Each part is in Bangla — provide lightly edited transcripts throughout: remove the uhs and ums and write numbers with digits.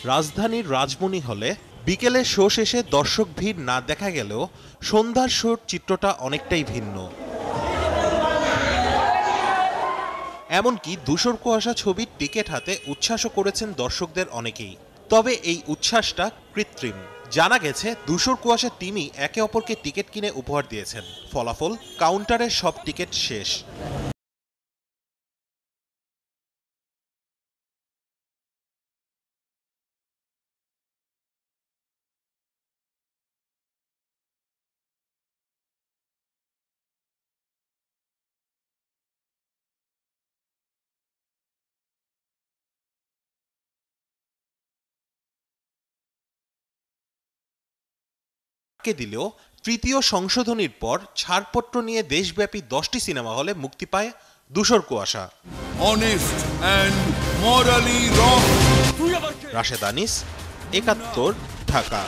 রাজধানীর রাজমণি হলে বিকেলে শো শেষে দর্শক ভিড় না দেখা গেলেও সন্ধ্যার শোর চিত্রটা অনেকটাই ভিন্ন। এমনকি ধূসর কুয়াশা ছবির টিকিট হাতে উচ্ছ্বাসও করেছেন দর্শকদের অনেকেই। তবে এই উচ্ছ্বাসটা কৃত্রিম। জানা গেছে ধূসর কুয়াশা টিমই একে অপরকে টিকিট কিনে উপহার দিয়েছেন। ফলাফল, কাউন্টারের সব টিকিট শেষ। দিলেও তৃতীয় সংশোধনীর পর ছাড়পত্র নিয়ে দেশব্যাপী 10টি সিনেমা হলে মুক্তি পায় ধূসর কুয়াশা। রাশেদ আনিস, 71, ঢাকা।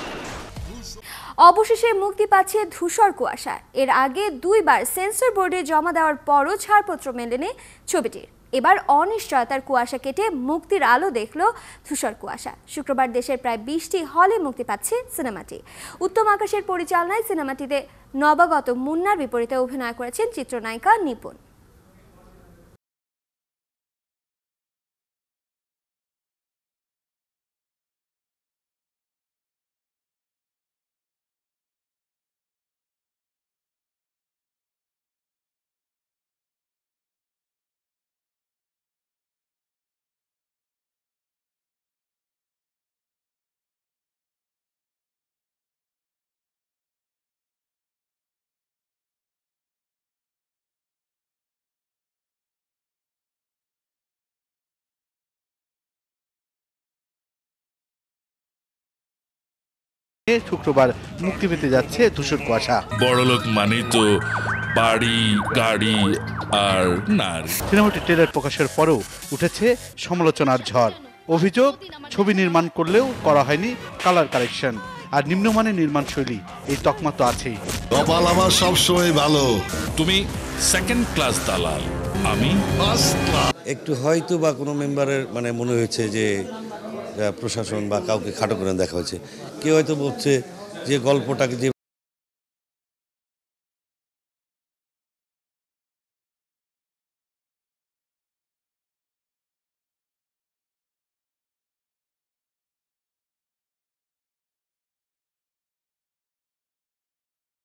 অবশেষে মুক্তি পাচ্ছে ধূসর কুয়াশা। এর আগে 2 বার সেন্সর বোর্ডে জমা দেওয়ার পরও ছাড়পত্র মেলেনি ছবিটির। এবার অনিশ্চয়তার কুয়াশা কেটে মুক্তির আলো দেখল ধূসর কুয়াশা। শুক্রবার দেশের প্রায় 20টি হলে মুক্তি পাচ্ছে সিনেমাটি। উত্তম আকাশের পরিচালনায় সিনেমাটিতে নবাগত মুন্নার বিপরীতে অভিনয় করেছেন চিত্রনায়িকা নিপুণ। শুক্রবার মুক্তি পেতে যাচ্ছে ধূসর কুয়াশা। বড়লোক মানে তো বাড়ি, গাড়ি আর নারী। সিনেমাটি ট্রেলার প্রকাশের পরেও উঠেছে সমালোচনার ঝড়। অভিযোগ, ছবি নির্মাণ করলেও করা হয়নি কালার কারেকশন আর নিম্নমানের নির্মাণ শৈলী, এই তকমা তো আছেই। কপাল আমার সবসময় ভালো। তুমি সেকেন্ড ক্লাস দালাল, আমি ফার্স্ট ক্লাস। একটু হয়তো বা কোনো মেম্বারের মানে মনে হয়েছে যে প্রশাসন বা কাউকে খাটো করে দেখা হয়েছে। কেউ হয়তো বলছে যে গল্পটাকে যে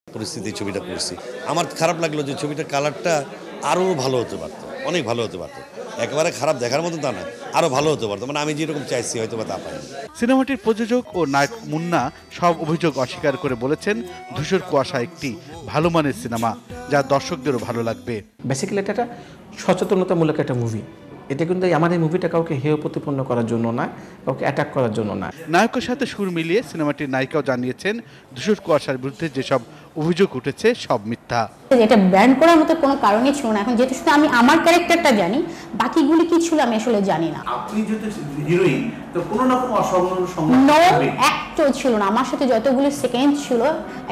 পরিস্থিতি ছবিটা করছি, আমার খারাপ লাগলো যে ছবিটার কালারটা আরও ভালো হতে পারতো, অনেক ভালো হতে পারতো। একেবারে খারাপ দেখার মতো তা না, আরো ভালো হতে পারতো, মানে আমি যেরকম চাইছি হয়তো বা তা পাইনি। সিনেমাটির প্রযোজক ও নায়ক মুন্না সব অভিযোগ অস্বীকার করে বলেছেন ধূসর কুয়াশা একটি ভালো মানের সিনেমা, যা দর্শকদেরও ভালো লাগবে। বেসিক্যালি এটা একটা সচেতনতামূলক একটা মুভি। এটা কিন্তু আমার এই মুভিটা কাউকে হেয় প্রতিপন্ন করার জন্য না, কাউকে অ্যাটাক করার জন্য না। নায়কের সাথে সুর মিলিয়ে সিনেমাটির নায়িকাও জানিয়েছেন ধূসর কুয়াশার বিরুদ্ধে যেসব অভিযোগ উঠেছে সব মিথ্যা। এটা ব্যান করার মতো কোনো কারণই ছিল না। এখন যেহেতু শুধু আমি আমার ক্যারেক্টারটা জানি, বাকিগুলি কি ছিল আমি আসলে জানি না। আপনি যেহেতু হিরোইন, তো কোনো না কোনো একটাও ছিল না। আমার সাথে যতগুলি সেকেন্ড ছিল,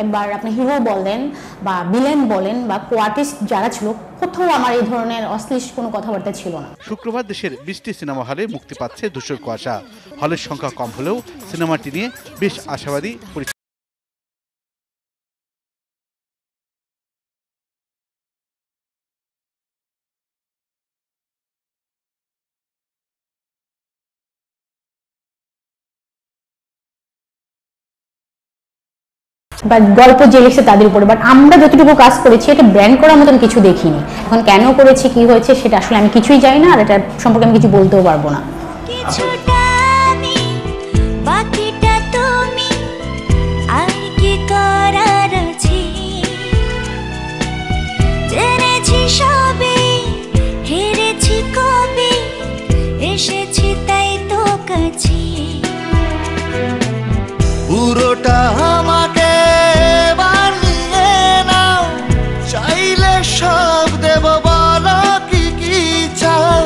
এবার আপনি হিরো বলেন বা ভিলেন বলেন বা কোয়ার্টিস্ট যারা ছিল, কোথাও আমার এই ধরনের অশ্লীল কোনো কথাবার্তা ছিল না। শুক্রবার দেশের 20টি সিনেমা হলে মুক্তি পাচ্ছে ধূসর কুয়াশা। হলের সংখ্যা কম হলেও সিনেমাটি নিয়ে বেশ আশাবাদী। বা গল্প যে লিখছে তাদের উপরে, বাট আমরা যতটুকু কাজ করেছি এটা ব্র্যান্ড করার মতন কিছু দেখিনি। এখন কেন করেছি, কি হয়েছে সেটা আসলে আমি কিছুই জানি না, আর এটা সম্পর্কে আমি কিছু বলতেও পারবো না। পুরোটা আমাকে বানিয়ে নাও, চাইলে সব দেব, বলো কি কি চাও।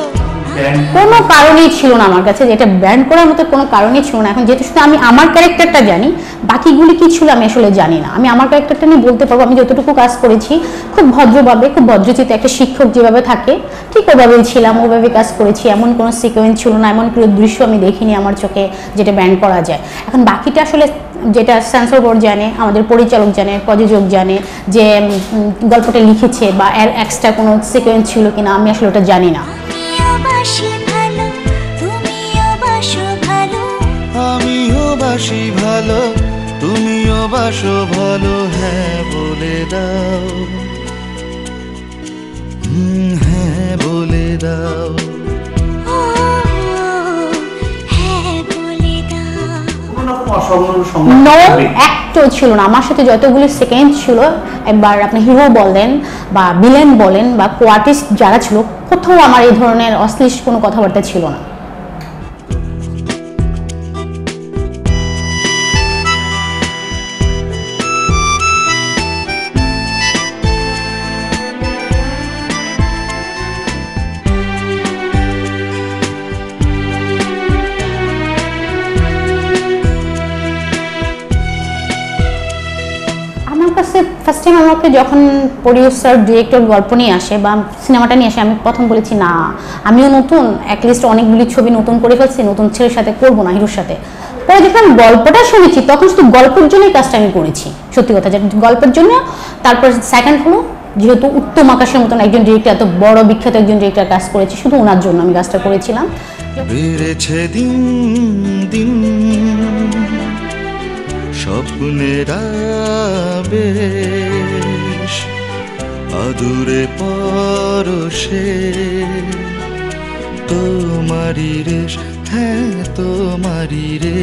কোনো কারণই ছিল না আমার কাছে, যেটা ব্যান্ড করার মতো কোনো কারণই ছিল না। এখন যেহেতু শুধু আমি আমার ক্যারেক্টারটা জানি, বাকিগুলি কি ছিল আমি আসলে জানি না। আমি আমার ক্যারেক্টারটা নিয়ে বলতে পারবো, আমি যতটুকু কাজ করেছি খুব ভদ্রভাবে, খুব ভদ্রচিত একটা শিক্ষক যেভাবে থাকে ঠিক ওভাবেই ছিলাম, ওভাবে কাজ করেছি। এমন কোনো সিকোয়েন্স ছিল না, এমন কোনো দৃশ্য আমি দেখিনি আমার চোখে যেটা ব্যান্ড করা যায়। এখন বাকিটা আসলে যেটা সেন্সর বোর্ড জানে, আমাদের পরিচালক জানে, প্রযোজক জানে যে গল্পটা লিখেছে বা এর এক্সট্রা কোনো সিকোয়েন্স ছিল কিনা, আমি আসলে ওটা জানি না। আমিও বাসি ভালো, তুমিও বাসো ভালো, হ্যাঁ বলে দাও, হ্যাঁ বলে দাও। নো একটাও ছিল না। আমার সাথে যতগুলি সেকেন্ড ছিল, একবার আপনি হিরো বলেন বা ভিলেন বলেন বা কোয়ার্টিস্ট যারা ছিল, কোথাও আমার এই ধরনের অশ্লীল কোনো কথাবার্তা ছিল না। ফার্স্ট টাইম আমাকে যখন প্রডিউসার ডিরেক্টর গল্প নিয়ে আসে বা সিনেমাটা নিয়ে আসে, আমি প্রথম বলেছি না, আমিও নতুন, অ্যাটলিস্ট অনেকগুলি ছবি নতুন করে ফেলছি, নতুন ছেলের সাথে করবো না, হিরোর সাথে। পরে যখন গল্পটা শুনেছি তখন শুধু গল্পের জন্যই কাজটা আমি করেছি, সত্যি কথা, যেটা গল্পের জন্য। তারপর সেকেন্ড হলো, যেহেতু উত্তম আকাশের মতন একজন ডিরেক্টর, এত বড় বিখ্যাত একজন ডিরেক্টর কাজ করেছি, শুধু ওনার জন্য আমি কাজটা করেছিলাম। বেড়েছে দিন দিন স্বপ্নের আবেশ, আদুরে পরশে তোমারি রেশ, হ্যাঁ তোমারি রে।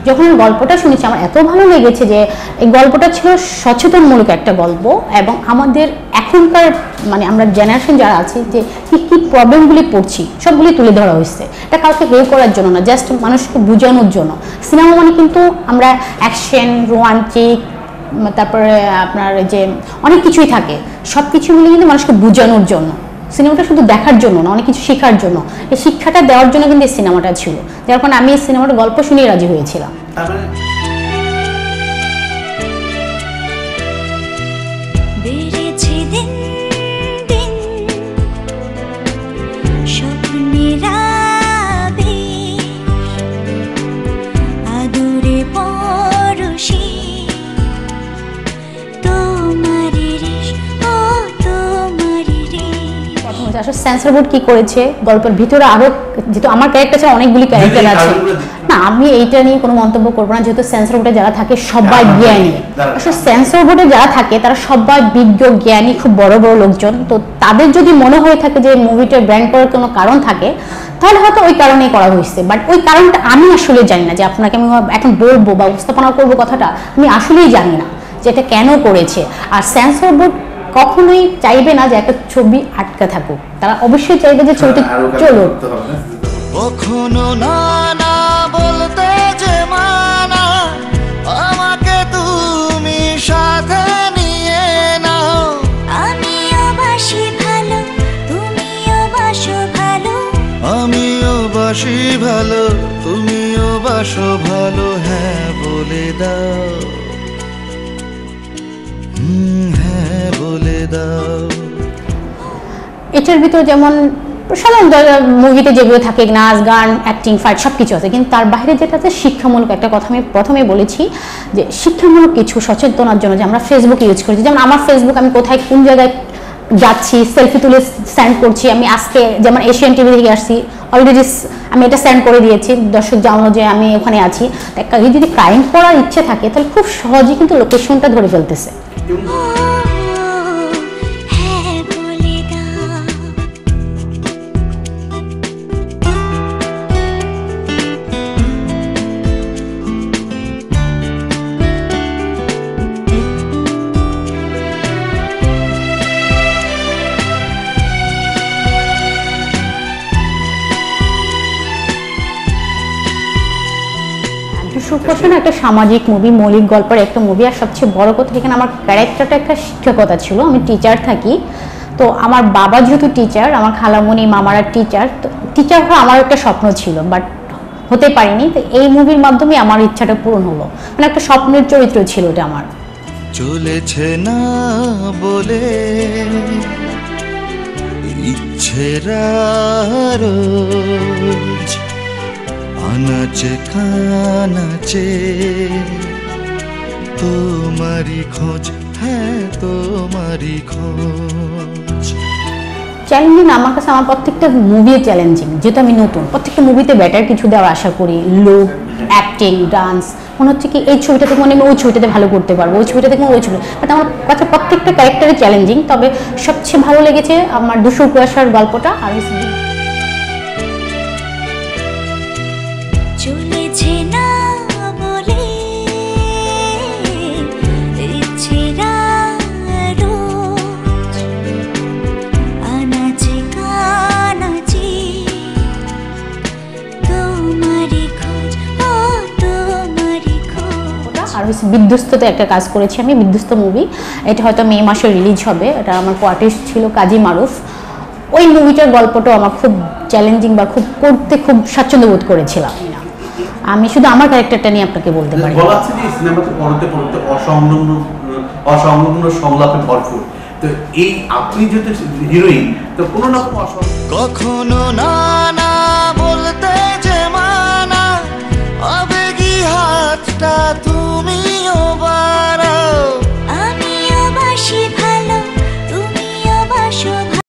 যখন গল্পটা শুনেছি আমার এত ভালো লেগেছে যে এই গল্পটা ছিল সচেতনমূলক একটা গল্প, এবং আমাদের এখনকার মানে আমরা জেনারেশন যারা আছি যে কী কী প্রবলেমগুলি পড়ছি সবগুলি তুলে ধরা হয়েছে। এটা কাউকে হেয় করার জন্য না, জাস্ট মানুষকে বোঝানোর জন্য। সিনেমা মানে কিন্তু আমরা অ্যাকশন, রোমান্টিক, তারপরে আপনার যে অনেক কিছুই থাকে, সব কিছু মিলে কিন্তু মানুষকে বোঝানোর জন্য। সিনেমাটা শুধু দেখার জন্য না, অনেক কিছু শেখার জন্য। এই শিক্ষাটা দেওয়ার জন্য কিন্তু এই সিনেমাটা ছিল, যার কারণে আমি এই সিনেমাটার গল্প শুনেই রাজি হয়েছিলাম। আসলে সেন্সর বোর্ড কি করেছে, গল্পের ভিতরে আরো, যেহেতু আমার ক্যারেক্টার ছাড়া অনেকগুলি ক্যারেক্টার আছে না, আমি এইটা নিয়ে কোনো মন্তব্য করবো না, যেহেতু সেন্সর বোর্ডে যারা থাকে সবাই জ্ঞানী। আসলে সেন্সর বোর্ডে যারা থাকে তারা সবাই বিজ্ঞ, জ্ঞানী, খুব বড় বড় লোকজন। তো তাদের যদি মনে হয়ে থাকে যে মুভিটা ব্র্যান্ড করার কোনো কারণ থাকে, তাহলে হয়তো ওই কারণেই করা হয়েছে। বাট ওই কারণটা আমি আসলে জানি না, যে আপনাকে আমি এখন বলবো বা উপস্থাপনা করবো কথাটা, আমি আসলেই জানি না যে এটা কেন করেছে। আর সেন্সর বোর্ড কখনোই চাইবে না যে একটা ছবি আটকা থাকুক, তারা অবশ্যই চাইবে যে ছবিটা চলুক। কখনো না না বলতে যে মানা, আমাকে তুমি সাথে নিয়ে নাও। আমিও বাসি ভালো, তুমিও বাসো ভালো, আমিও বাসি ভালো, তুমিও বাসো ভালো, হ্যাঁ বলে দাও, হ্যাঁ বলে দাও। এটার ভিতর যেমন সাধারণ মুভিতে যেগুলো থাকে, নাচ, গান, অ্যাক্টিং, ফাইট সব কিছু আছে, কিন্তু তার বাইরে যেটা আছে শিক্ষামূলক একটা কথা আমি প্রথমে বলেছি, যে শিক্ষামূলক কিছু সচেতনার জন্য যে আমরা ফেসবুক ইউজ করছি। যেমন আমার ফেসবুক, আমি কোথায় কোন জায়গায় যাচ্ছি সেলফি তুলে সেন্ড করছি। আমি আজকে যেমন এশিয়ান টিভি থেকে আসছি, অলরেডি আমি এটা সেন্ড করে দিয়েছি, দর্শক জানো যে আমি ওখানে আছি। যদি ক্রাইম করার ইচ্ছে থাকে তাহলে খুব সহজেই কিন্তু লোকেশনটা ধরে ফেলতেছে। সুপ্রসন্ন একটা সামাজিক মুভি, মৌলিক গল্পের একটা মুভি। আর সবচেয়ে বড় কথা, এখানে আমার ক্যারেক্টারটা একটা শিক্ষকতা ছিল, আমি টিচার থাকি। তো আমার বাবা যেহেতু টিচার, আমার খালামণি মামারা টিচার, তো টিচার হওয়া আমার একটা স্বপ্ন ছিল, বাট হতে পারিনি। তো এই মুভির মাধ্যমে আমার ইচ্ছাটা পূরণ হলো, মানে একটা স্বপ্নের চরিত্র ছিল এটা আমার। চলেছে না বলে ইচ্ছেরা রোজ আনাচে কানাচে তোমারই খোঁজ, হ্যাঁ তোমারই খোঁজ। চ্যালেঞ্জিং আমার কাছে, আমার প্রত্যেকটা মুভি চ্যালেঞ্জিং, যেহেতু আমি নতুন, প্রত্যেকটা মুভিতে বেটার কিছু দেওয়ার আশা করি। লুক, অ্যাক্টিং, ডান্স, মনে হচ্ছে কি এই ছবিটা থেকে মনে আমি ওই ছবিটাতে ভালো করতে পারবো, ওই ছবিটা থেকে ওই ছবি, বাট আমার কাছে প্রত্যেকটা ক্যারেক্টারে চ্যালেঞ্জিং। তবে সবচেয়ে ভালো লেগেছে আমার ধূসর কুয়াশার গল্পটা। আর চলেছে না বলে ইচ্ছেরা রোজ আনাচে কানাচে তোমারই খোঁজ, ও তোমারই খোঁজ। আর হচ্ছে বিধ্বস্ততে একটা কাজ করেছি আমি, বিধ্বস্ত মুভি, এটা হয়তো মে মাসে রিলিজ হবে। এটা আমার কোয়ার্টিস্ট ছিল কাজী মারুফ। ওই মুভিটার গল্পটাও আমার খুব চ্যালেঞ্জিং বা খুব করতে খুব স্বাচ্ছন্দ্য বোধ করেছিলাম। আমি শুধু আমার ক্যারেক্টারটা নিয়ে আপনাকে বলতে পারি। বলা আছে যে সিনেমাতে পড়তে পড়তে অসংলগ্ন সংলাপে ভরপুর, তো এই আপনি যেহেতু হিরোইন, তো কোনো না কোনো কখনো না না বলতে যে মানা, আবেগী হাতটা তুমিও বাড়াও। আমিও বাসি ভালো, তুমিও বাসো ভালো।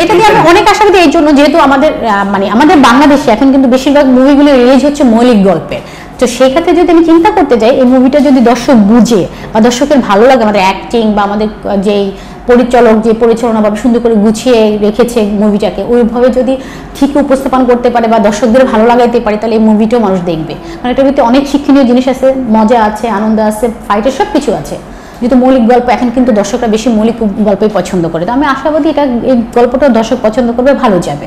এটা দিয়ে আমি অনেক আশাবাদী এই জন্য, যেহেতু আমাদের মানে আমাদের বাংলাদেশে এখন কিন্তু বেশিরভাগ মুভিগুলো রিলিজ হচ্ছে মৌলিক গল্পের। তো সেই ক্ষেত্রে যদি আমি চিন্তা করতে যাই, এই মুভিটা যদি দর্শক বুঝে বা দর্শকের ভালো লাগে, আমাদের অ্যাক্টিং বা আমাদের যেই পরিচালক যে পরিচালনাভাবে সুন্দর করে গুছিয়ে রেখেছে মুভিটাকে, ওইভাবে যদি ঠিক উপস্থাপন করতে পারে বা দর্শকদের ভালো লাগাইতে পারে, তাহলে এই মুভিটাও মানুষ দেখবে। কারণ এটার ভিতরে অনেক শিক্ষণীয় জিনিস আছে, মজা আছে, আনন্দ আছে, ফাইটের সব কিছু আছে। যেহেতু মৌলিক গল্প, এখন কিন্তু দর্শকরা বেশি মৌলিক গল্পই পছন্দ করে, তো আমি আশাবাদী এটা এই গল্পটা দর্শক পছন্দ করবে, ভালো যাবে।